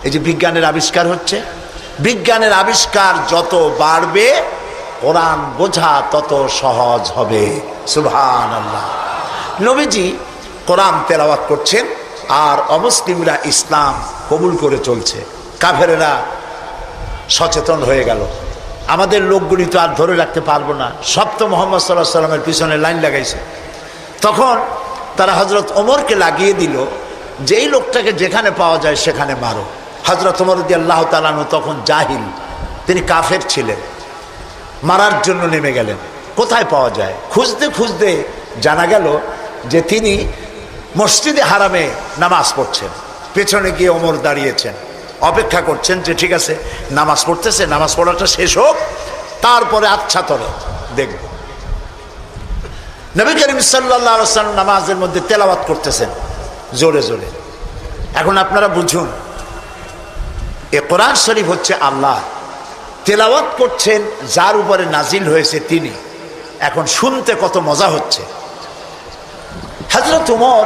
এই যে বিজ্ঞানের আবিষ্কার হচ্ছে, বিজ্ঞানের আবিষ্কার যত বাড়বে কোরআন বোঝা তত সহজ হবে। সুবহানাল্লাহ। নবীজি কোরআন তেলাওয়াত করছেন আর অমুসলিমরা ইসলাম কবুল করে চলছে। কাফেরেরা সচেতন হয়ে গেল, আমাদের লোকগুলি তো আর ধরে রাখতে পারবো না, সব তো মোহাম্মদ সাল্লাল্লাহু আলাইহি সাল্লামের পিছনে লাইন লাগাইছে। তখন তারা হযরত ওমরকে লাগিয়ে দিল, যেই লোকটাকে যেখানে পাওয়া যায় সেখানে মারো। হযরত ওমর রাদিয়াল্লাহু তাআলা আনহু তখন জাহিল, তিনি কাফের ছিলেন, মারার জন্য নেমে গেলেন। কোথায় পাওয়া যায় খুঁজতে খুঁজতে জানা গেল যে তিনি মসজিদে হারামে নামাজ পড়ছেন। পেছনে গিয়ে ওমর দাঁড়িয়েছেন, অপেক্ষা করছেন যে ঠিক আছে নামাজ পড়তেছে, নামাজ পড়াটা শেষ হোক, তারপরে আচ্ছা তরে দেখব। নবী করিম সাল্লাল্লাহু আলাইহি ওয়াসাল্লাম নামাজের মধ্যে তেলাওয়াত করতেছেন জোরে জোরে। এখন আপনারা বুঝুন, এ কোরআন শরীফ হচ্ছে আল্লাহ, তেলাওয়াত করছেন যার উপরে নাজিল হয়েছে তিনি। এখন শুনতে কত মজা হচ্ছে। হযরত ওমর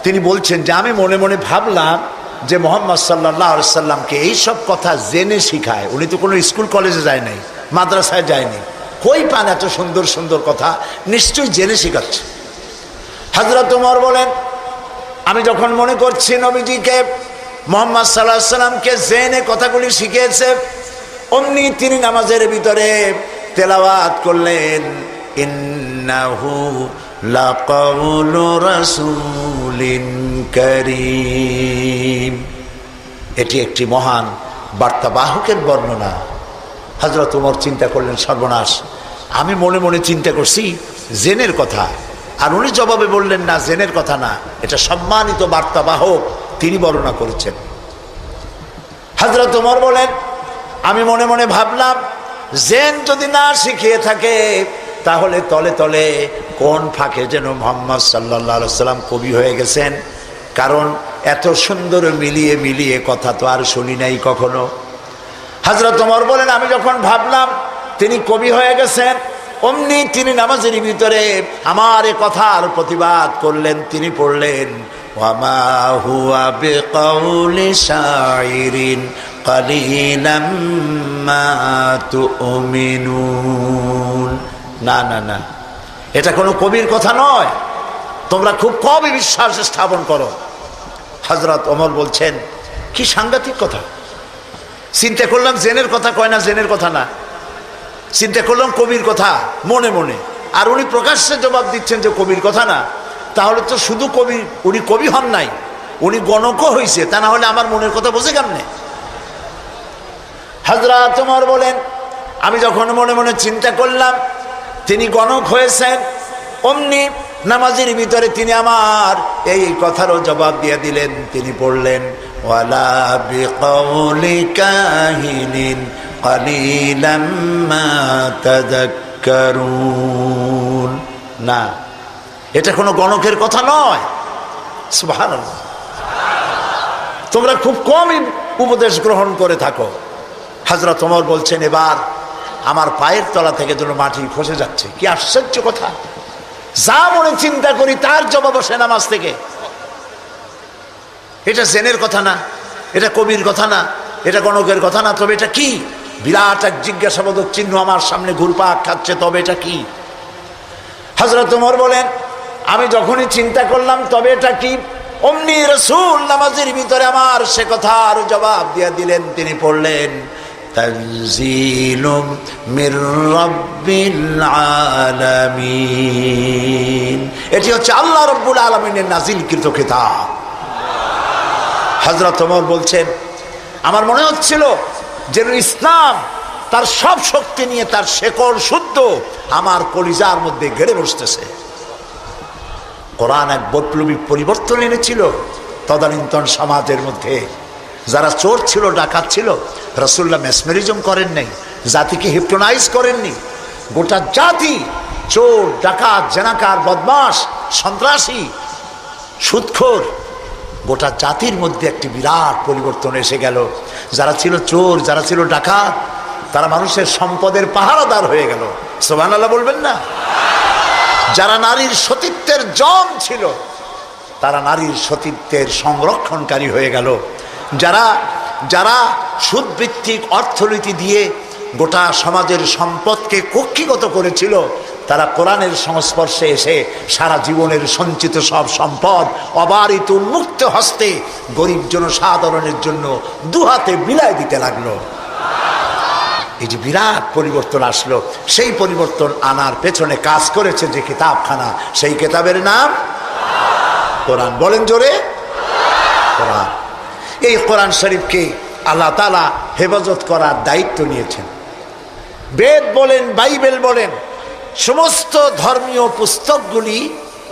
তিনি বলছেন যে আমি মনে মনে ভাবলাম যে মুহাম্মদ সাল্লাল্লাহু আলাইহি সাল্লামকে এইসব কথা জেনে শিখায়। উনি তো কোনো স্কুল কলেজে যায় নাই, মাদ্রাসায় যায়নি, কই পান এত সুন্দর সুন্দর কথা, নিশ্চয়ই জেনে শিখাচ্ছে। হযরত ওমর বলেন আমি যখন মনে করছি নবীজিকে মুহাম্মদ সাল্লাল্লাহু আলাইহি সাল্লামকে জেনে কথাগুলি শিখিয়েছে, অমনি তিনি নামাজের ভিতরে তেলাওয়াত করলেন, ইন্নাহু লাকাউলু রাসূলিন কারীম। এটি একটি মহান বার্তাবাহকের বর্ণনা। হযরত ওমর চিন্তা করলেন সর্বনাশ, আমি মনে মনে চিন্তা করছি জেনের কথা, আর উনি জবাবে বললেন না জেনের কথা না, এটা সম্মানিত বার্তাবাহক তিনি বর্ণনা করেছেন। হযরত ওমর বলেন আমি মনে মনে ভাবলাম জেন যদি না শিখিয়ে থাকে তাহলে তলে তলে কোন ফাঁকে যেন মুহাম্মদ সাল্লাল্লাহু আলাইহি সাল্লাম কবি হয়ে গেছেন, কারণ এত সুন্দর মিলিয়ে মিলিয়ে কথা তো আর শুনি নাই কখনো। হযরত ওমর বলেন আমি যখন ভাবলাম তিনি কবি হয়ে গেছেন, অমনি তিনি নামাজের ভিতরে আমার এ কথার প্রতিবাদ করলেন। তিনি পড়লেন ওয়ামা হুয়া বিকাউলি শাইরিন কালিলাম মা তুমিনুন। না না না, এটা কোনো কবির কথা নয়, তোমরা খুব কমই বিশ্বাস স্থাপন করো। হযরত ওমর বলছেন কি সাংঘাতিক কথা। চিন্তা করলাম জেনের কথা কয় না, জেনের কথা না, চিন্তা করলাম কবির কথা মনে মনে, আর উনি প্রকাশ্যে জবাব দিচ্ছেন যে কবির কথা না। তাহলে তো শুধু কবি, উনি কবি হন নাই, উনি গণকও হয়েছে, তা না হলে আমার মনের কথা বোঝে কেমনে? হযরত ওমর বলেন আমি যখন মনে মনে চিন্তা করলাম তিনি গণক হয়েছেন, অমনি নামাজের ভিতরে তিনি আমার এই কথারও জবাব দিয়ে দিলেন। তিনি পড়লেন ওয়ালা বিকাউলি কাহিনিন কালিলাম মা তাযাক্কারুন। না, এটা কোনো গণকের কথা নয়। সুবহানাল্লাহ। তোমরা খুব কমই উপদেশ গ্রহণ করে থাকো। হযরত ওমর বলছেন এবার আমার পায়ের তলা থেকে যেন মাটি খসে যাচ্ছে। কি আশ্চর্য কথা, যা মনে চিন্তা করি তার জবাব আসে নামাজ থেকে। এটা জেনের কথা না, এটা কবির কথা না, এটা গণকের কথা না, তবে এটা কি? বিরাট এক জিজ্ঞাসাবোধক চিহ্ন আমার সামনে ঘুরপাক খাচ্ছে, তবে এটা কি? হযরত ওমর বলেন আমি যখনই চিন্তা করলাম তবে এটা কি, অমনি রাসূল নামাজের ভিতরে আমার সে কথার জবাব দিয়ে দিলেন। তিনি পড়লেন তানজিলুম মির রাব্বিল আলামিন। এটি হচ্ছে আল্লাহ রাব্বুল আলামিনের নাজিলকৃত কিতাব। হযরত ওমর বলছেন আমার মনে হচ্ছিল যেন ইসলাম তার সব শক্তি নিয়ে তার শেকড় শুদ্ধ আমার কলিজার মধ্যে গেড়ে বসতেছে। কোরআন এক বৈপ্লবিক পরিবর্তন এনেছিল তদানীন্তন সমাজের মধ্যে। যারা চোর ছিল, ডাকাত ছিল, রাসূলুল্লাহ মেসমেরিজম করেন নাই, জাতিকে হিপনোটাইজ করেননি। গোটা জাতি চোর, ডাকাত, জেনাকার, বদমাশ, সন্ত্রাসী, সুদখোর, গোটা জাতির মধ্যে একটি বিরাট পরিবর্তন এসে গেল। যারা ছিল চোর, যারা ছিল ডাকাত, তারা মানুষের সম্পদের পাহারাদার হয়ে গেল। সুবহানাল্লাহ বলবেন না? যারা নারীর সতীত্বের জম ছিল তারা নারীর সতীত্বের সংরক্ষণকারী হয়ে গেল। যারা যারা সুদভিত্তিক অর্থনীতি দিয়ে গোটা সমাজের সম্পদকে কক্ষিগত করেছিল, তারা কোরআনের সংস্পর্শে এসে সারা জীবনের সঞ্চিত সব সম্পদ অবারিত উন্মুক্ত হস্তে গরিব জনসাধারণের জন্য দুহাতে বিলায় দিতে লাগলো। এই যে বিরাট পরিবর্তন আসলো, সেই পরিবর্তন আনার পেছনে কাজ করেছে যে কিতাবখানা, সেই কিতাবের নাম কোরআন। বলেন জোরে, কোরআন। এই কোরআন শরীফকে আল্লাহ তাআলা হেফাজত করার দায়িত্ব নিয়েছেন। বেদ বলেন, বাইবেল বলেন, সমস্ত ধর্মীয় পুস্তকগুলি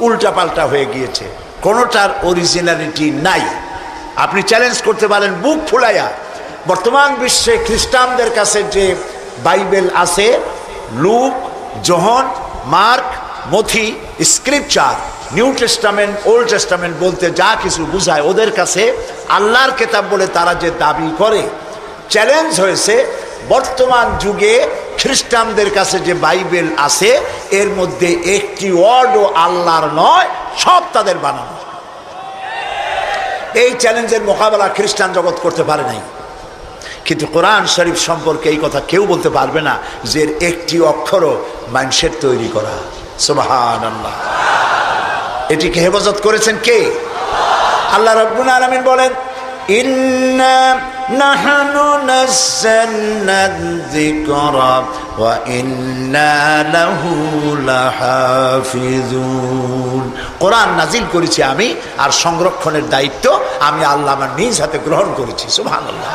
উল্টাপাল্টা হয়ে গিয়েছে, কোনোটার অরিজিনালিটি নাই। আপনি চ্যালেঞ্জ করতে পারেন বুক ফুলাইয়া, বর্তমান বিশ্বে খ্রিস্টানদের কাছে যে বাইবেল আছে, লুক, যোহন, মার্ক, মথি, scripture, new testament, old testament বলতে যা কিছু বুঝায়, ওদের কাছে আল্লাহর কিতাব বলে তারা যে দাবি করে, চ্যালেঞ্জ হয়েছে বর্তমান যুগে খ্রিস্টানদের কাছে যে বাইবেল আছে এর মধ্যে একটি ওয়ার্ডও আল্লাহর নয়, সব তাদের বানানো। এই চ্যালেঞ্জের মোকাবেলা খ্রিস্টান জগৎ করতে পারে নাই। কিন্তু কোরআন শরীফ সম্পর্কে এই কথা কেউ বলতে পারবে না যে একটি অক্ষরও মানুষের তৈরি করা। সুবহানাল্লাহ। এটিকে হেফাজত করেছেন কে? আল্লাহ রাব্বুল আলামিন বলেন, ইন্না নাহনু নাযালনা যিকরা ওয়া ইন্না লাহু লাহাফিজুন। কোরআন নাজিল করেছি আমি, আর সংরক্ষণের দায়িত্ব আমি আল্লাহ আমার নিজ হাতে গ্রহণ করেছি। সুবহানাল্লাহ।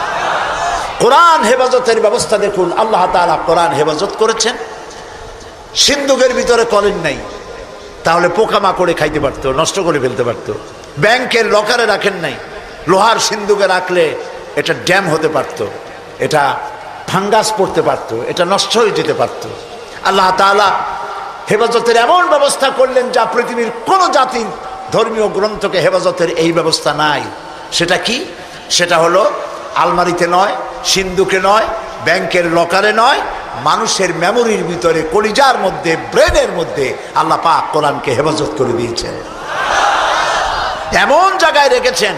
কোরআন হেফাজতের ব্যবস্থা দেখুন, আল্লাহ তাআলা কোরআন হেফাজত করেছেন। সিন্ধুকের ভিতরে কলেন নাই, তাহলে পোকামাকড়ে খাইতে পারতো, নষ্ট করে ফেলতে পারতো। ব্যাংকের লকারে রাখেন নাই, লোহার সিন্ধুকে রাখলে এটা ড্যাম হতে পারতো, এটা ফাঙ্গাস পড়তে পারতো, এটা নষ্ট হয়ে যেতে পারতো। আল্লাহ তাআলা হেফাজতের এমন ব্যবস্থা করলেন যা পৃথিবীর কোনো জাতির ধর্মীয় গ্রন্থকে হেফাজতের এই ব্যবস্থা নাই। সেটা কি? সেটা হলো আলমারিতে নয়, সিন্ধুকে নয়, ব্যাংকের লকারে নয়, মানুষের মেমোরির ভিতরে, কলিজার মধ্যে, ব্রেনের মধ্যে আল্লাহ পাক কোরআনকে হেফাজত করে দিয়েছেন। এমন জায়গায় রেখেছেন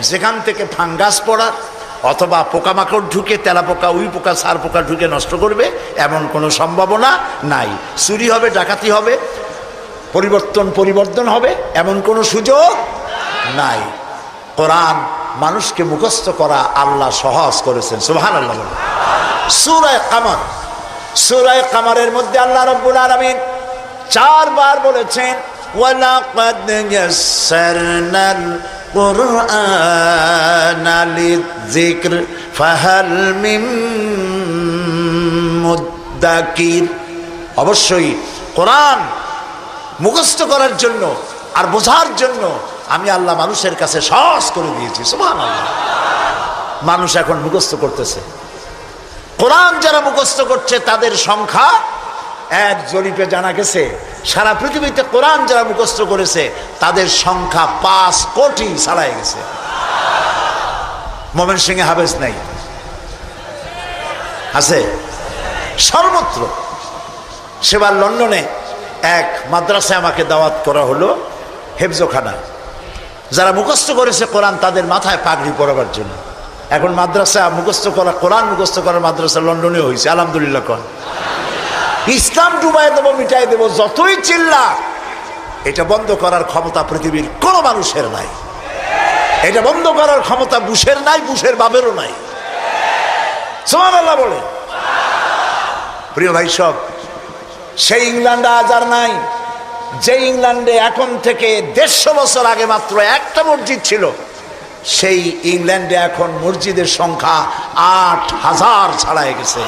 যেখান থেকে ফাঙ্গাস পড়ার অথবা পোকামাকড় ঢুকে, তেলাপোকা, উই পোকা, সার পোকা ঢুকে নষ্ট করবে এমন কোনো সম্ভাবনা নাই। চুরি হবে, ডাকাতি হবে, পরিবর্তন হবে এমন কোনো সুযোগ নাই। কোরআন মানুষকে মুখস্থ করা আল্লাহ সহজ করেছেন। সুবহানাল্লাহ। সূরা কামার, সূরা কামারের মধ্যে আল্লাহ রাব্বুল আলামিন 4 বার বলেছেন, ওয়ালাকাদ ইয়াসসারনাল কুরআনা লিযিকর ফাহাল মিন মুদ্দাকির। অবশ্যই কোরআন মুখস্থ করার জন্য আর বোঝার জন্য আমি আল্লাহ মানুষের কাছে সহজ করে দিয়েছি। সুবহানাল্লাহ। মানুষ এখন মুখস্থ করতেছে। কোরআন যারা মুখস্থ করছে তাদের সংখ্যা, এক জরিপে জানা গেছে সারা পৃথিবীতে কোরআন যারা মুখস্থ করেছে তাদের সংখ্যা 5 কোটি ছাড়াই গেছে। ময়মনসিংহে হাফেজ নাই, আছে সর্বত্র। সেবার লন্ডনে এক মাদ্রাসায় আমাকে দাওয়াত করা হলো, হেফজখানা। যারা মুখস্থ করেছে কোরআন তাদের মাথায় পাগড়ি পরাবার জন্য। এখন মাদ্রাসা মুখস্থ করা, কোরআন মুখস্থ করার মাদ্রাসা লন্ডনে হয়েছে। আলহামদুলিল্লাহ। কোন ইসলাম ডুবাই দেবো, মিটাই দেবো, যতই চিল্লা, এটা বন্ধ করার ক্ষমতা পৃথিবীর কোনো মানুষের নাই। এটা বন্ধ করার ক্ষমতা বুশের নাই, বুশের বাবেরও নাই। সুবহানাল্লাহ বলে। প্রিয় ভাই সব, সেই ইংল্যান্ড আজ আর নাই যে ইংল্যান্ডে এখন থেকে 150 বছর আগে মাত্র একটা মসজিদ ছিল। সেই ইংল্যান্ডে এখন মসজিদের সংখ্যা 8000 ছাড়াই গেছে।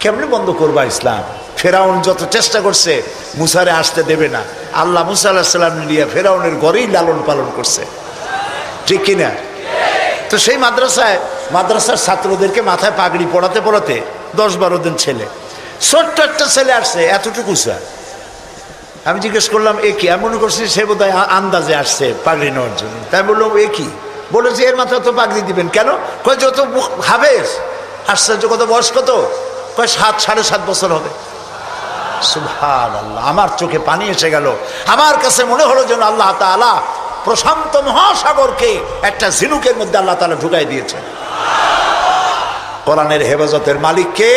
কেমনে বন্ধ করবা ইসলাম? ফেরাউন যত চেষ্টা করছে মুসারে আসতে দেবে না। আল্লাহ মুসা আলাইহিস সালাম নিয়ে ফেরাউনের ঘরেই লালন পালন করছে, ঠিক কিনা? তো সেই মাদ্রাসার ছাত্রদেরকে মাথায় পাগড়ি পড়াতে পড়াতে 10-12 দিন ছেলে, ছোট্ট একটা ছেলে আসছে এতটুকু স্যার। আমি জিজ্ঞেস করলাম এ কি? আমি মনে করছি সে বোধহয় আন্দাজে আসছে পাগড়ি নেওয়ার জন্য। তাই বললাম এ কি? বলে যে এর মাথায় তো পাগড়ি দিবেন কেন? কয় যত হাফেজ। আশ্চর্য, কত বয়স কত? কয় 7-7.5 বছর হবে। সুবহানাল্লাহ। আমার চোখে পানি এসে গেল। আমার কাছে মনে হলো যেন আল্লাহ তাআলা প্রশান্ত মহাসাগরকে একটা ঝিনুকের মধ্যে আল্লাহ তাআলা ঢুকাই দিয়েছেন। কোরআনের হেফাজতের মালিক কে?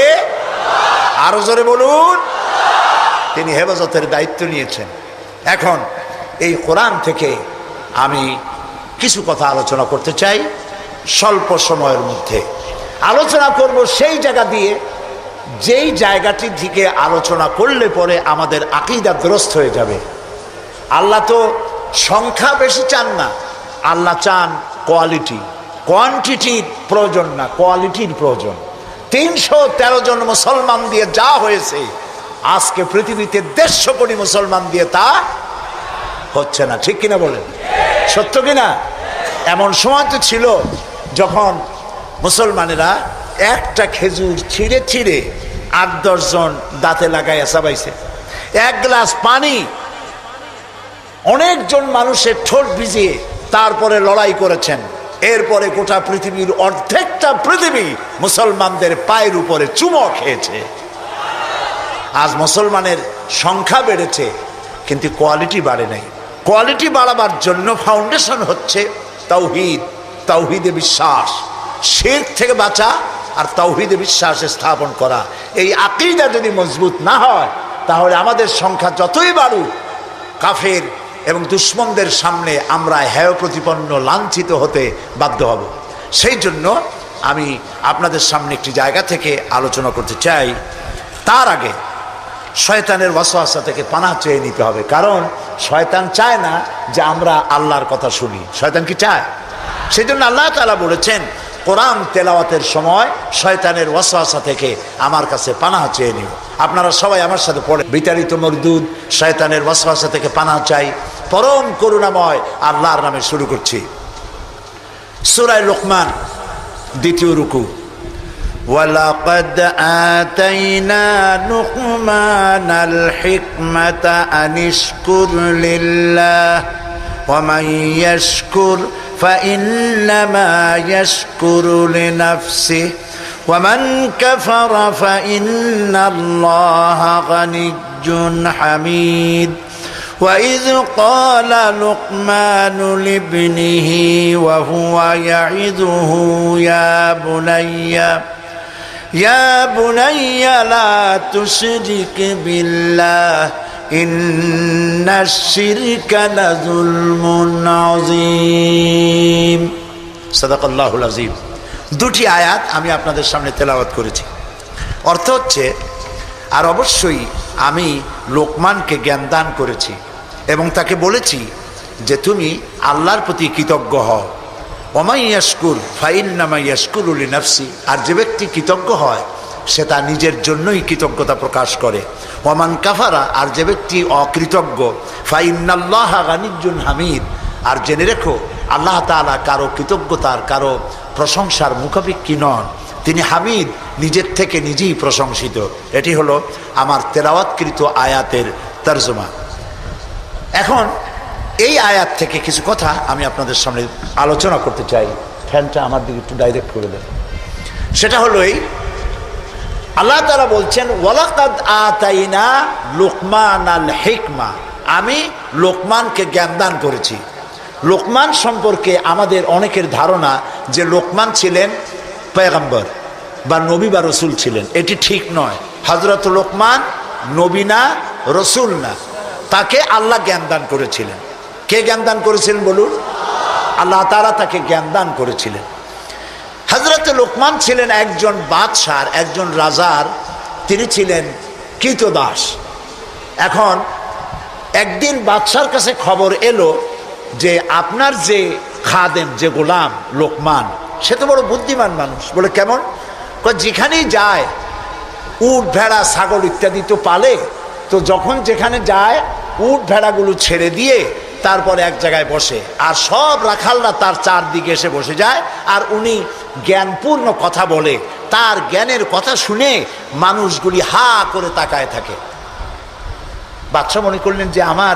আরো জোরে বলুন। তিনি হেফাজতের দায়িত্ব নিয়েছেন। এখন এই কোরআন থেকে আমি কিছু কথা আলোচনা করতে চাই স্বল্প সময়ের মধ্যে। আলোচনা করব সেই জায়গা দিয়ে যেই জায়গাটির দিকে আলোচনা করলে পরে আমাদের আকীদা দুরস্ত হয়ে যাবে। আল্লাহ তো সংখ্যা বেশি চান না, আল্লাহ চান কোয়ালিটি। কোয়ান্টিটির প্রয়োজন না, কোয়ালিটির প্রয়োজন। 313 জন মুসলমান দিয়ে যা হয়েছে, আজকে পৃথিবীতে 150 কোটি মুসলমান দিয়ে তা হচ্ছে না। ঠিক কিনা বলেন? সত্য কিনা? এমন সময় তো ছিল যখন মুসলমানেরা একটা খেজুর ছিঁড়ে ছিঁড়ে 8-10 জন দাঁতে লাগাইয়া চাবাইছে। এক গ্লাস পানি অনেকজন মানুষের ঠোঁট ভিজিয়ে তারপরে লড়াই করেছেন। এরপরে গোটা পৃথিবীর অর্ধেকটা পৃথিবী মুসলমানদের পায়ের উপরে চুমো খেয়েছে। আজ মুসলমানের সংখ্যা বেড়েছে কিন্তু কোয়ালিটি বাড়ে নাই। কোয়ালিটি বাড়াবার জন্য ফাউন্ডেশন হচ্ছে তাওহীদ, তাওহীদে বিশ্বাস, শিরক থেকে বাঁচা আর তাওহীদে বিশ্বাস স্থাপন করা। এই আকীদা যদি মজবুত না হয় তাহলে আমাদের সংখ্যা যতই বাড়ুক, কাফের এবং দুশ্মনদের সামনে আমরা হেয় প্রতিপন্ন লাঞ্ছিত হতে বাধ্য হব। সেই জন্য আমি আপনাদের সামনে একটি জায়গা থেকে আলোচনা করতে চাই। তার আগে শয়তানের ওয়াসওয়াসা থেকে পানাহ চেয়ে নিতে হবে, কারণ শয়তান চায় না যে আমরা আল্লাহর কথা শুনি। শয়তান কি চায়? সেই জন্য আল্লাহ তাআলা বলেছেন কোরআন তেলাওয়াতের সময় শয়তানের ওয়াসওয়াসা থেকে আমার কাছে পানাহ চেয়ে নিও। আপনারা সবাই আমার সাথে পড়ে, বিতাড়িত মরদুদ শয়তানের ওয়াসওয়াসা থেকে পানাহ চাই, পরম করুণাময় আল্লাহর নামে শুরু করছি। সূরা লোকমান, দ্বিতীয় রুকু। ওয়ালাকাদ আতাইনা লুকমানাল হিকমাতা আনিশকুর লিল্লাহ ওয়া মান ইয়াশকুর فإنما يشكر لنفسه ومن كفر فإن الله غني حميد وإذ قال لقمان لابنه وهو يعظه يا بني لا تشرك بالله ইন্না শিরকা লাযুলমুন আযীম। সাদাকাল্লাহুল আযীম। দুটি আয়াত আমি আপনাদের সামনে তেলাওয়াত করেছি। অর্থ হচ্ছে, আর অবশ্যই আমি লোকমানকে জ্ঞান দান করেছি এবং তাকে বলেছি যে তুমি আল্লাহর প্রতি কৃতজ্ঞ হও। ওয়া মান ইয়াশকুর ফাইন্নামা ইয়াশকুরু লিনাফসি, আর যে ব্যক্তি কৃতজ্ঞ হয় সে তার নিজের জন্যই কৃতজ্ঞতা প্রকাশ করে। ওয়ামান কাফারা, আর যে ব্যক্তি অকৃতজ্ঞ, ফাইন্নাল্লাহা গানিয়্যুন হামিদ, আর জেনে রেখো আল্লাহ তাআলা কারো কৃতজ্ঞতার, কারো প্রশংসার মুখাপেক্ষী নন। তিনি হামিদ, নিজের থেকে নিজেই প্রশংসিত। এটি হলো আমার তেলাওয়াতকৃত আয়াতের তরজমা। এখন এই আয়াত থেকে কিছু কথা আমি আপনাদের সামনে আলোচনা করতে চাই। ফ্যানটা আমার দিকে একটু ডাইরেক্ট করে দেন। সেটা হলো এই, আল্লাহ তাআলা বলছেন ওয়ালাকাদ আতাইনা লুকমানাল হিকমা, আমি লোকমানকে জ্ঞান দান করেছি। লোকমান সম্পর্কে আমাদের অনেকের ধারণা যে লোকমান ছিলেন পয়গম্বর বা নবী বা রসুল ছিলেন। এটি ঠিক নয়। হযরত লোকমান নবী না, রসুল না, তাকে আল্লাহ জ্ঞান দান করেছিলেন। কে জ্ঞান দান করেছিলেন বলুন? আল্লাহ তাআলা তাকে জ্ঞান দান করেছিলেন। হযরত লোকমান ছিলেন একজন বাদশার, একজন রাজার, তিনি ছিলেন কৃতদাস। এখন একদিন বাদশার কাছে খবর এলো যে আপনার যে খাদেম, যে গোলাম লোকমান, সে তো বড় বুদ্ধিমান মানুষ। বলে কেমন? যেখানেই যায় উট ভেড়া ছাগল ইত্যাদি তো পালে, তো যখন যেখানে যায় উট ভেড়াগুলো ছেড়ে দিয়ে তারপরে এক জায়গায় বসে, আর সব রাখালরা তার চারদিকে এসে বসে যায়, আর উনি জ্ঞানপূর্ণ কথা বলে। তার জ্ঞানের কথা শুনে মানুষগুলি হা করে তাকায় থাকে। বাদশা মনে করলেন যে আমার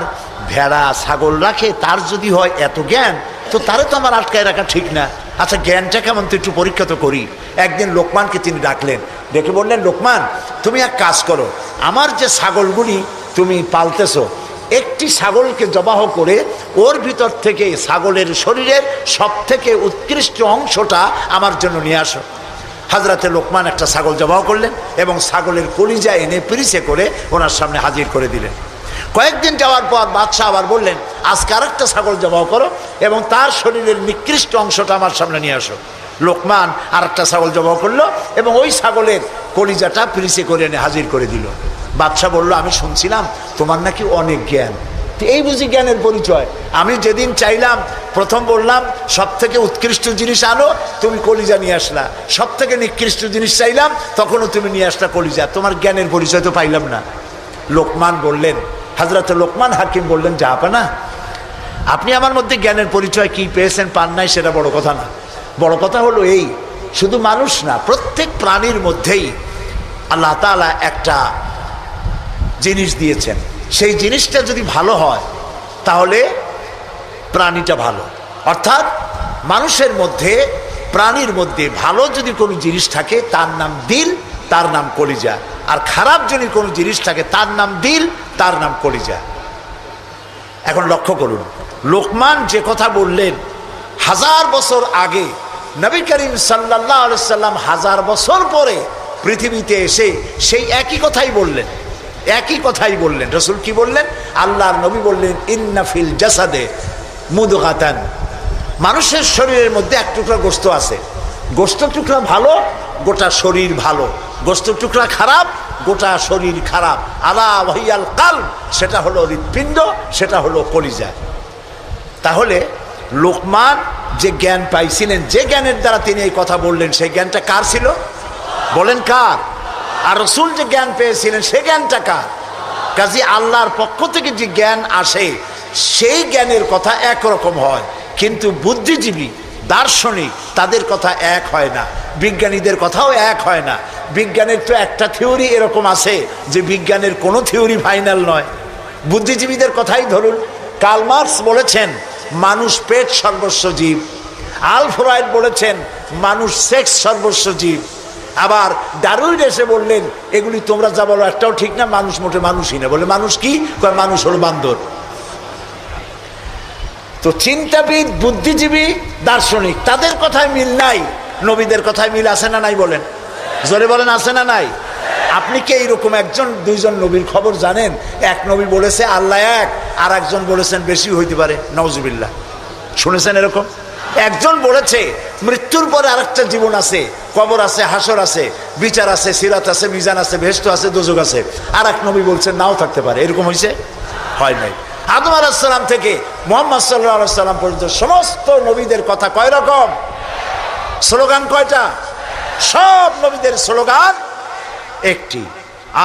ভেড়া ছাগল রাখে, তার যদি হয় এত জ্ঞান, তো তারে তো আমার আটকায় রাখা ঠিক না। আচ্ছা জ্ঞানটা কেমন, তো একটু পরীক্ষা তো করি। একদিন লোকমানকে তিনি ডাকলেন, ডেকে বললেন, লোকমান তুমি এক কাজ করো, আমার যে ছাগলগুলি তুমি পালতেছো একটি ছাগলকে জবাহ করে ওর ভিতর থেকে ছাগলের শরীরের সব থেকে উৎকৃষ্ট অংশটা আমার জন্য নিয়ে আসো। হযরতে লোকমান একটা ছাগল জবাহ করলেন এবং ছাগলের কলিজা এনে পিরিচে করে ওনার সামনে হাজির করে দিলেন। কয়েকদিন যাওয়ার পর বাদশাহ আবার বললেন, আজকে আরেকটা ছাগল জবাহ করো এবং তার শরীরের নিকৃষ্ট অংশটা আমার সামনে নিয়ে আসো। লোকমান আরেকটা ছাগল জবাহ করলো এবং ওই ছাগলের কলিজাটা পিরিচে করে এনে হাজির করে দিল। বাদশাহ বলল, আমি শুনছিলাম তোমার নাকি অনেক জ্ঞান, এই বুঝি জ্ঞানের পরিচয়। আমি যেদিন চাইলাম, প্রথম বললাম সব থেকে উৎকৃষ্ট জিনিস আনো, তুমি কলিজা নিয়ে আসলা। সব থেকে নিকৃষ্ট জিনিস চাইলাম, তখনও তুমি নিয়ে আসলা কলিজা। তোমার জ্ঞানের পরিচয় তো পাইলাম না। লোকমান বললেন, হযরত লোকমান হাকিম বললেন, জাহাপানা, আপনি আমার মধ্যে জ্ঞানের পরিচয় কি পেয়েছেন পান নাই সেটা বড় কথা না। বড় কথা হলো এই, শুধু মানুষ না, প্রত্যেক প্রাণীর মধ্যেই আল্লাহ তাআলা একটা জিনিস দিয়েছেন। সেই জিনিসটা যদি ভালো হয় তাহলে প্রাণীটা ভালো। অর্থাৎ মানুষের মধ্যে, প্রাণীর মধ্যে ভালো যদি কোনো জিনিস থাকে তার নাম দিল, তার নাম কলিজা। আর খারাপ যদি কোনো জিনিস থাকে তার নাম দিল, তার নাম কলিজা। এখন লক্ষ্য করুন, লোকমান যে কথা বললেন 1000 বছর আগে, নবী করিম সাল্লাল্লাহু আলাইহি সাল্লাম 1000 বছর পরে পৃথিবীতে এসে সেই একই কথাই বললেন। একই কথাই বললেন। রাসূল কি বললেন? আল্লাহর নবী বললেন, ইন্না ফিল জাসাদে মুদগাতান, মানুষের শরীরের মধ্যে এক টুকরা গোশত আছে। গোশত টুকরা ভালো, গোটা শরীর ভালো। গোশত টুকরা খারাপ, গোটা শরীর খারাপ। আলা ওয়াহিয়াল কালব, সেটা হলো হৃৎপিণ্ড, সেটা হলো কলিজা। তাহলে লোকমান যে জ্ঞান পাইছিলেন, যে জ্ঞানের দ্বারা তিনি এই কথা বললেন, সেই জ্ঞানটা কার ছিল? বলেন কার? আর রাসূল যে জ্ঞান পেয়েছিলেন সেই জ্ঞানটা কার? কাজী আল্লাহর পক্ষ থেকে যে জ্ঞান আসে সেই জ্ঞানের কথা একরকম হয়, কিন্তু বুদ্ধিজীবী, দার্শনিক, তাদের কথা এক হয় না, বিজ্ঞানীদের কথাও এক হয় না। বিজ্ঞানের তো একটা থিওরি এরকম আছে যে বিজ্ঞানের কোনো থিওরি ফাইনাল নয়। বুদ্ধিজীবীদের কথাই ধরুন, কার্ল মার্কস বলেছেন মানুষ পেট সর্বস্ব জীব। আলফ্রেড বলেছেন মানুষ সেক্স সর্বস্ব জীব। আবার ডারউইন এসে বললেন, এগুলি তোমরা যা বলো একটাও ঠিক না, মানুষ মোটে মানুষই না। বলে মানুষ কি? মানুষ হলো বান্দর। তো চিন্তাবিদ, বুদ্ধিজীবী, দার্শনিক, তাদের কথায় মিল নাই, নবীদের কথায় মিল আছে না নাই? বলেন, জোরে বলেন, আছে না নাই? আপনি কি এইরকম একজন দুইজন নবীর খবর জানেন? এক নবী বলেছে আল্লাহ এক, আর একজন বলেছেন বেশি হইতে পারে, নাউজুবিল্লাহ। শুনেছেন এরকম? একজন বলেছে মৃত্যুর পরে আরেকটা জীবন আছে, কবর আছে, হাসর আছে, বিচার আছে, সিরাত আছে, মিজান আছে, বেহেশত আছে, দোজখ আছে। আর এক নবী বলছেন নাও থাকতে পারে। এরকম হয়েছে? হয় নাই। আদম আলাইহিস সালাম থেকে মুহাম্মদ সাল্লাল্লাহু আলাইহি সাল্লাম পর্যন্ত সমস্ত নবীদের কথা কয় রকম? স্লোগান কয়টা? সব নবীদের স্লোগান একটি,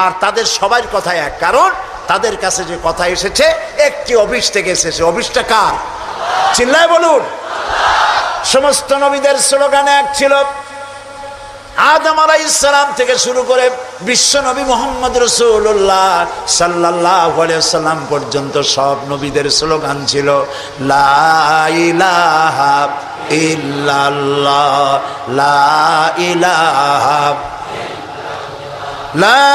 আর তাদের সবার কথা এক। কারণ তাদের কাছে যে কথা এসেছে একটি অফিস থেকে এসেছে। অফিসটা কার? চিল্লায় বলুন। সমস্ত নবীদের স্লোগান এক ছিল। আদম আলাইহিস সালাম থেকে শুরু করে বিশ্ব নবী মুহাম্মদ রাসূলুল্লাহ সাল্লাল্লাহু আলাইহি ওয়াসাল্লাম পর্যন্ত সব নবীদের স্লোগান ছিল লা ইলাহা ইল্লাল্লাহ, লা ইলাহা, লা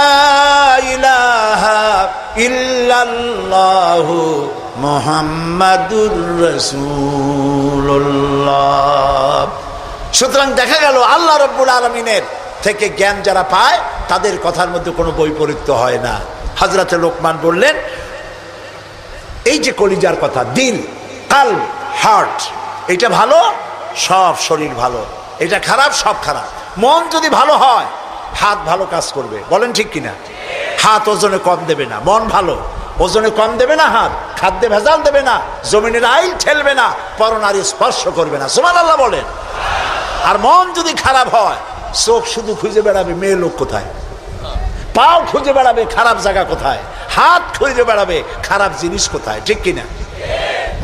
ইলাহা ইল্লাল্লাহু মুহাম্মাদুর রাসূলুল্লাহ। সুতরাং দেখা গেল আল্লাহ রাব্বুল আলামিনের থেকে জ্ঞান যারা পায় তাদের কথার মধ্যে কোনো বৈপরীত্য হয় না। হযরতে লোকমান বললেন, এই যে কলিজার কথা, দিল, কালব, হার্ট, এটা ভালো, সব শরীর ভালো। এটা খারাপ, সব খারাপ। মন যদি ভালো হয় হাত ভালো কাজ করবে। বলেন ঠিক কিনা? হাত ওজনে কম দেবে না। মন ভালো, ওজনে কম দেবে না। হাত খাদ্যে ভেজাল দেবে না, জমিনের আইল ঠেলবে না, পরনারী স্পর্শ করবে না। সুবহানাল্লাহ বলেন। আর মন যদি খারাপ হয়, চোখ শুধু খুঁজে বেড়াবে মেয়ে লোক কোথায়, পাও খুঁজে বেড়াবে খারাপ জায়গা কোথায়, হাত খুঁজে বেড়াবে খারাপ জিনিস কোথায়। ঠিক কিনা?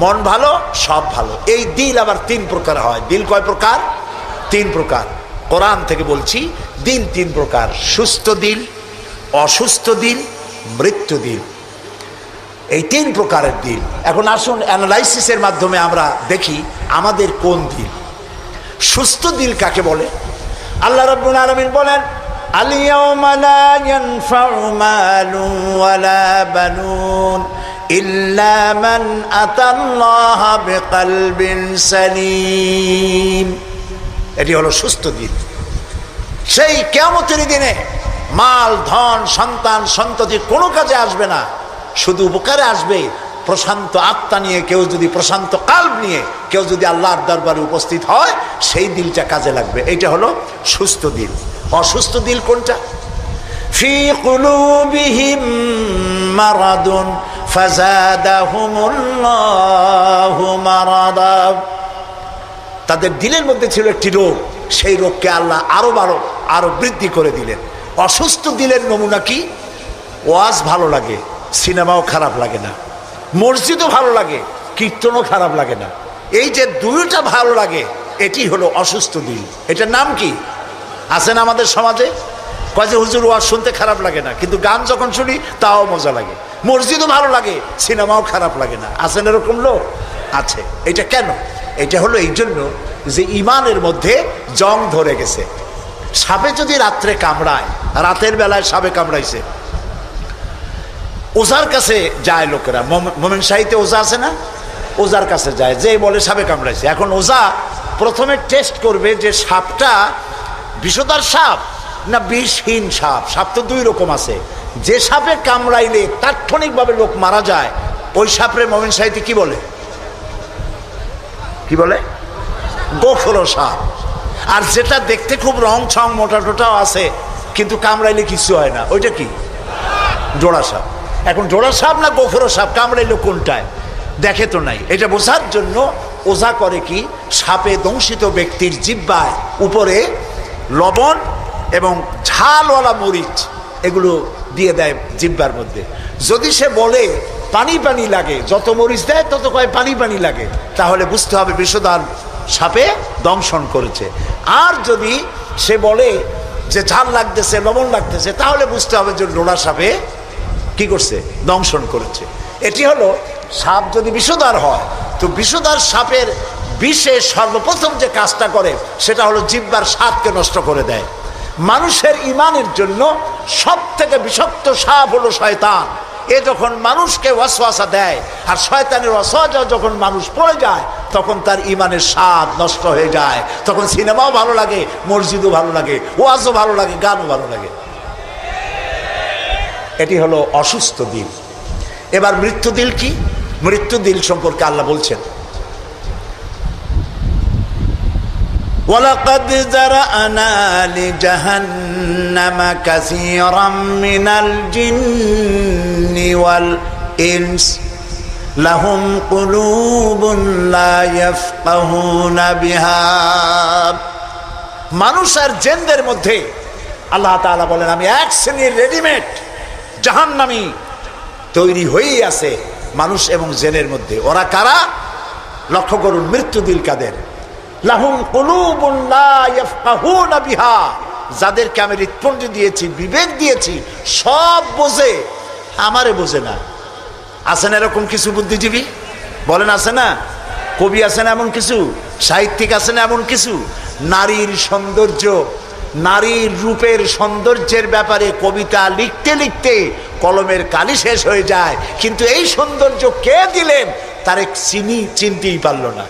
মন ভালো, সব ভালো। এই দিল আবার 3 প্রকার হয়। দিল কয় প্রকার? 3 প্রকার। কোরআন থেকে বলছি, দিল 3 প্রকার: সুস্থ দিল, অসুস্থ দিল, মৃত্যু দিল। এই 3 প্রকারের দিল। এখন আসুন অ্যানালাইসিসের মাধ্যমে আমরা দেখি আমাদের কোন দিল। সুস্থ দিল কাকে বলে? আল্লাহ রাব্বুল আলামিন বলেন, আল ইয়াওমা লা ইয়ানফাউ মালুন ওয়ালা বানুন ইল্লা মান আতাল্লাহ বিকলবিন সালিম। এটি হলো সুস্থ দিন। সেই কিয়ামতের দিনে মাল ধন সন্তান সন্ততি কোনো কাজে আসবে না, শুধু উপকারে আসবে প্রশান্ত আত্মা নিয়ে কেউ যদি, প্রশান্ত কাল্ব নিয়ে কেউ যদি আল্লাহর দরবারে উপস্থিত হয়, সেই দিলটা কাজে লাগবে। এইটা হলো সুস্থ দিল। অসুস্থ দিল কোনটা? ফি কুলুবিহিম মারাদুন ফাযাদাহুমুল্লাহু মারাদা। তাদের দিলের মধ্যে ছিল একটি রোগ, সেই রোগকে আল্লাহ আরো বৃদ্ধি করে দিলেন। অসুস্থ দিলের নমুনা কি? ওয়াজ ভালো লাগে, সিনেমাও খারাপ লাগে না, মসজিদও ভালো লাগে, কীর্তনও খারাপ লাগে না। এই যে দুইটা ভালো লাগে, এটি হলো অসুস্থ দিল। এটার নাম কি? আছেন আমাদের সমাজে, কয় যে হুজুর ওয়াজ শুনতে খারাপ লাগে না, কিন্তু গান যখন শুনি তাও মজা লাগে, মসজিদও ভালো লাগে, সিনেমাও খারাপ লাগে না। আছেন এরকম লোক? আছে। এটা কেন? এটা হলো এই জন্য যে ইমানের মধ্যে জং ধরে গেছে। সাপে যদি রাত্রে কামড়ায়, রাতের বেলায় সাপে কামড়াইছে, ওজার কাছে যায় লোকেরা। মোমেন শাহীতে ওজা আছে না? ওজার কাছে যায়, যে বলে সাপে কামড়াইছে। এখন ওজা প্রথমে টেস্ট করবে যে সাপটা বিষধর সাপ না বিষহীন সাপ। সাপ তো দুই রকম আছে। যে সাপে কামড়াইলে তাৎক্ষণিকভাবে লোক মারা যায়, ওই সাপরে মোমেন শাহীতে কি বলে? কি বলে? গোখরো সাপ। আর যেটা দেখতে খুব রং ছং মোটা টোটাও আছে, কিন্তু কামড়াইলে কিছু হয় না, ওইটা কি? জোড়া সাপ। এখন জোড়া সাপ না গোখরো সাপ কামড়াইলো কোনটায় দেখে তো নাই। এটা বোঝার জন্য ওঝা করে কি, সাপে দংশিত ব্যক্তির জিহ্বায় উপরে লবণ এবং ঝালওয়ালা মরিচ এগুলো দিয়ে দেয় জিহ্বার মধ্যে। যদি সে বলে পানি পানি লাগে, যত মরিচ দেয় তত কয় পানি পানি লাগে, তাহলে বুঝতে হবে বিষধর সাপে দংশন করেছে। আর যদি সে বলে যে ঝাল লাগতেছে, লবণ লাগতেছে, তাহলে বুঝতে হবে যে জোড়া সাপে কি করছে? দংশন করেছে। এটি হলো সাপ যদি বিষধর হয়, তো বিষধর সাপের বিষে সর্বপ্রথম যে কাজটা করে সেটা হলো জিহ্বার স্বাদকে নষ্ট করে দেয়। মানুষের ইমানের জন্য সব থেকে বিষাক্ত সাপ হলো শয়তান। এ যখন মানুষকে ওয়াসওয়াসা দেয়, আর শয়তানের ওয়াসওয়াসা যখন মানুষ পড়ে যায়, তখন তার ইমানের স্বাদ নষ্ট হয়ে যায়। তখন সিনেমাও ভালো লাগে, মসজিদও ভালো লাগে, ওয়াজও ভালো লাগে, গানও ভালো লাগে। এটি হলো অসুস্থ দিল। এবার মৃত্যু দিল কি? মৃত্যু দিল সম্পর্কে আল্লাহ বলছেন, ওয়ালাকাদ যারানা লিজাহান্নামা কাসীরাম মিনাল জিন্নি ওয়াল ইনস লাহুম কুলুবুন লা ইয়াফকাহুনা বিহা। মানুষ আর জিনদের মধ্যে আল্লাহ তাআলা বলেন, আমি এক শ্রেণীর রেডিমেড জাহান্নামী তৈরি হয়েই আছে মানুষ এবং জিনের মধ্যে। ওরা কারা? লক্ষ্য করুন, মৃত্যু দিল কাদের? লাহুম কুলুবুন লা ইয়াফকাহুনা বিহা, যাদেরকে আমি হৃৎপিণ্ড দিয়েছি, বিবেক দিয়েছি, সব বোঝে, আমারে বোঝে না। আছেন এরকম কিছু বুদ্ধিজীবী? বলেন আছে না? কবি আছেন এমন কিছু, সাহিত্যিক আছেন এমন কিছু। নারীর সৌন্দর্য, নারীর রূপের সৌন্দর্যের ব্যাপারে কবিতা লিখতে লিখতে কলমের কালি শেষ হয়ে যায়, কিন্তু এই সৌন্দর্য কে দিলেন তারে চিনতেই পারল না।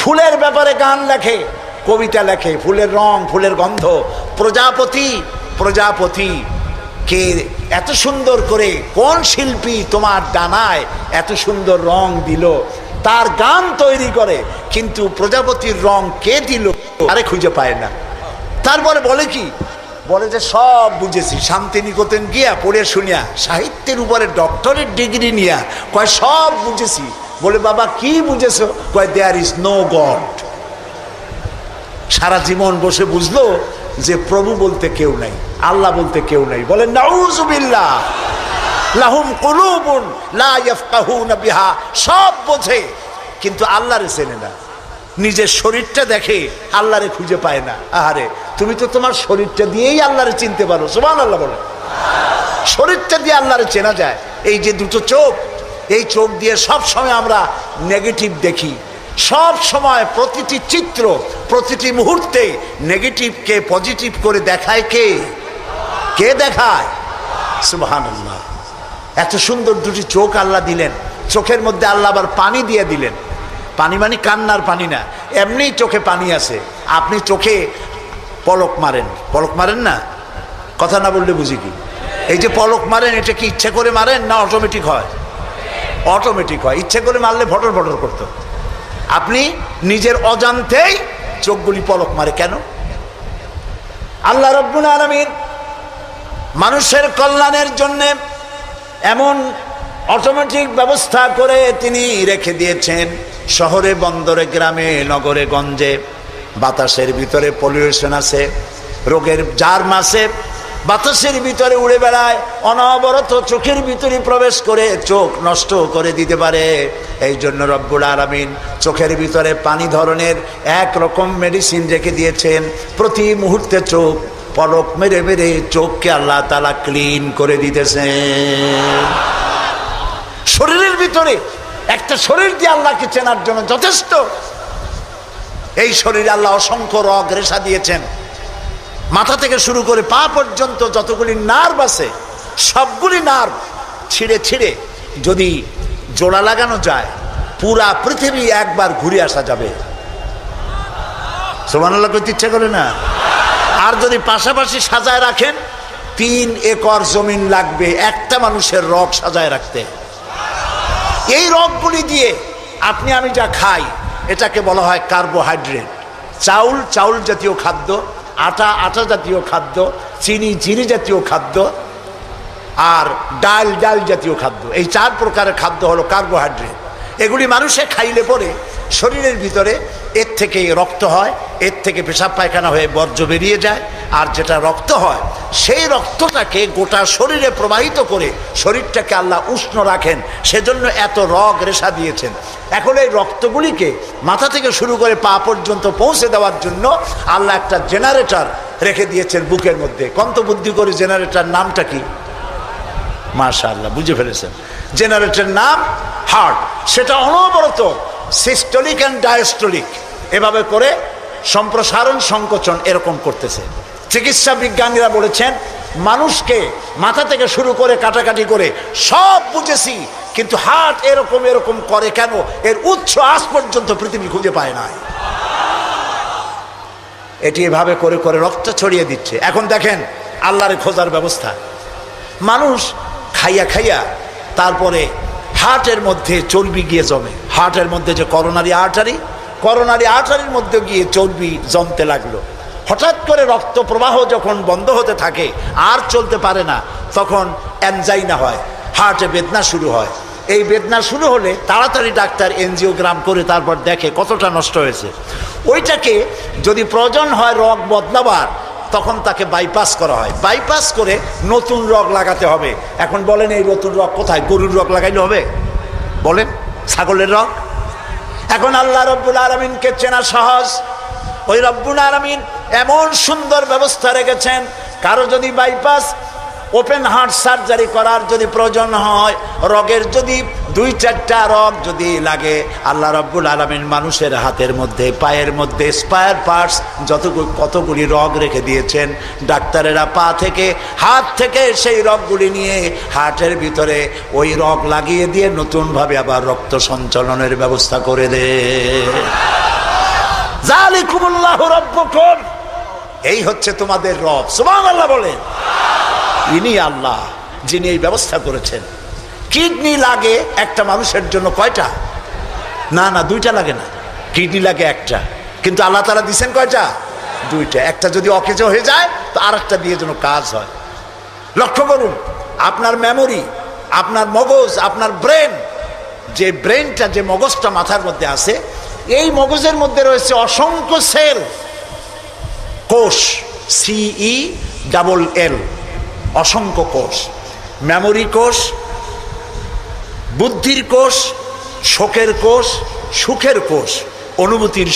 ফুলের ব্যাপারে গান লেখে, কবিতা লেখে, ফুলের রং, ফুলের গন্ধ। প্রজাপতি, প্রজাপতি কে এত সুন্দর করে, কোন শিল্পী তোমার ডানায় এত সুন্দর রং দিল, তার গান তৈরি করে, কিন্তু প্রজাপতির রং কে দিল আরে খুঁজে পায় না। তারপরে বলে কি? বলে যে সব বুঝেছি, শান্তিনিকেতন গিয়া পড়ে শুনিয়া, সাহিত্যের উপরে ডক্টরেট ডিগ্রি নিয়া কয় সব বুঝেছি। বলে বাবা কি বুঝেছো? কয় দেয়ার ইজ নো গড। সারা জীবন বসে বুঝলো যে প্রভু বলতে কেউ নাই, আল্লাহ বলতে কেউ নাই। বলে নাউযুবিল্লাহ। লাহুম কুলুবুন লা ইয়াফকাহুনা বিহা, সব বোঝে কিন্তু আল্লাহরে চেনে না। নিজের শরীরটা দেখে, আল্লাহরে খুঁজে পায় না। আহারে, তুমি তো তোমার শরীরটা দিয়েই আল্লাহরে চিনতে পারো। সুবহানাল্লাহ বলে। শরীরটা দিয়ে আল্লাহরে চেনা যায়। এই যে দুটো চোখ, এই চোখ দিয়ে সব সময় আমরা নেগেটিভ দেখি। সব সময় প্রতিটি চিত্র, প্রতিটি মুহূর্তে নেগেটিভকে পজিটিভ করে দেখায় কে? কে দেখায়? সুবহানাল্লাহ। এত সুন্দর দুটি চোখ আল্লাহ দিলেন, চোখের মধ্যে আল্লাহ আবার পানি দিয়ে দিলেন। পানি মানে কান্নার পানি না, এমনিই চোখে পানি আছে। আপনি চোখে পলক মারেন না, কথা না বললে বুঝি কি? এই যে পলক মারেন, এটা কি ইচ্ছে করে মারেন না অটোমেটিক হয়? অটোমেটিক হয়। ইচ্ছে করে মারলে ফটর ফটর করতো। আপনি নিজের অজান্তেই চোখগুলি পলক মারে কেন? আল্লাহ রাব্বুল আলামিন মানুষের কল্যাণের জন্য এমন অটোমেটিক ব্যবস্থা করে তিনি রেখে দিয়েছেন। শহরে বন্দরে গ্রামে নগরে গঞ্জে বাতাসের ভিতরে পলিউশন আছে, রোগের জার্ম আছে, বাতাসের ভিতরে উড়ে বেড়ায়, অনবরত চোখের ভিতরে প্রবেশ করে চোখ নষ্ট করে দিতে পারে। এই জন্য রব্বুল আলামিন চোখের ভিতরে পানি ধরনের এক রকম মেডিসিন রেখে দিয়েছেন। প্রতি মুহূর্তে চোখ পলক মেরে মেরে চোখকে আল্লাহ তাআলা ক্লিন করে দিতেছেন। শরীরের ভিতরে একটা শরীর দিয়ে আল্লাহকে চেনার জন্য যথেষ্ট। এই শরীরে আল্লাহ অসংখ্য রগ রেশা দিয়েছেন। মাথা থেকে শুরু করে পা পর্যন্ত যতগুলি নার্ভ আছে, সবগুলি নার্ভ ছিঁড়ে ছিঁড়ে যদি জোড়া লাগানো যায়, পুরা পৃথিবী একবার ঘুরে আসা যাবে। সুবহানাল্লাহ কইতে ইচ্ছা করে না? আর যদি পাশাপাশি সাজায় রাখেন, 3 একর জমিন লাগবে একটা মানুষের রগ সাজায় রাখতে। এই রগগুলি দিয়ে আপনি আমি যা খাই, এটাকে বলা হয় কার্বোহাইড্রেট। চাউল জাতীয় খাদ্য, আটা জাতীয় খাদ্য, চিনি জাতীয় খাদ্য, আর ডাল জাতীয় খাদ্য। এই 4 প্রকারের খাদ্য হলো কার্বোহাইড্রেট। এগুলি মানুষে খাইলে পরে শরীরের ভিতরে এর থেকে রক্ত হয়, এর থেকে পেশাব পায়খানা হয়ে বর্জ্য বেরিয়ে যায়। আর যেটা রক্ত হয়, সেই রক্তটাকে গোটা শরীরে প্রবাহিত করে শরীরটাকে আল্লাহ উষ্ণ রাখেন। সেজন্য এত রগ রেশা দিয়েছেন। এখন এই রক্তগুলিকে মাথা থেকে শুরু করে পা পর্যন্ত পৌঁছে দেওয়ার জন্য আল্লাহ একটা জেনারেটর রেখে দিয়েছেন বুকের মধ্যে। কন্ত বুদ্ধি করে জেনারেটর নামটা কি? মাশাআল্লাহ, বুঝে ফেলেছেন। জেনারেটরের নাম হার্ট। সেটা অনবরত সিস্টোলিক অ্যান্ড ডায়াস্টোলিক এভাবে করে সম্প্রসারণ সংকোচন এরকম করতেছে। চিকিৎসা বিজ্ঞানীরা বলেছেন, মানুষকে মাথা থেকে শুরু করে কাটাকাটি করে সব বুঝেছি, কিন্তু হার্ট এরকম করে কেন, এর উৎস আজ পর্যন্ত পৃথিবী খুঁজে পায় না। এটি এভাবে করে করে রক্ত ছড়িয়ে দিচ্ছে। এখন দেখেন আল্লাহর খোঁজার ব্যবস্থা। মানুষ খাইয়া তারপরে হার্টের মধ্যে চর্বি গিয়ে জমে। হার্টের মধ্যে যে করোনারি আর্টারির মধ্যে গিয়ে চর্বি জমতে লাগলো। হঠাৎ করে রক্ত প্রবাহ যখন বন্ধ হতে থাকে, আর চলতে পারে না, তখন অ্যানজাইনা হয়, হার্টে বেদনা শুরু হয়। এই বেদনা শুরু হলে তাড়াতাড়ি ডাক্তার এনজিওগ্রাম করে তারপর দেখে কতটা নষ্ট হয়েছে। ওইটাকে যদি প্রয়োজন হয় রগ বদলাবার, তখন তাকে বাইপাস করা হয়। বাইপাস করে নতুন রগ লাগাতে হবে। এখন বলেন এই নতুন রগ কোথায়? গরুর রগ লাগাইলে হবে? বলেন, ছাগলের রগ? এখন আল্লাহ রব্বুল আলামিনকে চেনা সহজ। ওই রব্বুল আলামিন এমন সুন্দর ব্যবস্থা রেখেছেন, কারো যদি বাইপাস ওপেন হার্ট সার্জারি করার যদি প্রয়োজন হয়, রগের যদি 2-4টা রগ যদি লাগে, আল্লাহ রাব্বুল আলামিন মানুষের হাতের মধ্যে পায়ের মধ্যে স্পায়ার পার্টস কতগুলি রগ রেখে দিয়েছেন। ডাক্তারেরা পা থেকে হাত থেকে সেই রগগুলি নিয়ে হার্টের ভিতরে ওই রগ লাগিয়ে দিয়ে নতুনভাবে আবার রক্ত সঞ্চালনের ব্যবস্থা করে দেয়। যালিকুমুল্লাহু রাব্বুকুম, এই হচ্ছে তোমাদের রব। সুবহানাল্লাহ বলেন। ইনি আল্লাহ যিনি এই ব্যবস্থা করেছেন। কিডনি লাগে একটা মানুষের জন্য কয়টা? না 2টা লাগে না, কিডনি লাগে একটা, কিন্তু আল্লাহ তাআলা দিয়েছেন কয়টা? 2টা। একটা যদি অকেজো হয়ে যায় তো আরেকটা দিয়ে যেন কাজ হয়। লক্ষ্য করুন, আপনার মেমোরি, আপনার মগজ, আপনার ব্রেন, যে ব্রেনটা, যে মগজটা মাথার মধ্যে আছে, এই মগজের মধ্যে রয়েছে অসংখ্য সেল, কোষ, CELL, অসংখ্য কোষ। মেমোরি কোষ, বুদ্ধির কোষ, শোকের কোষ, সুখের কোষ, অনুভূতির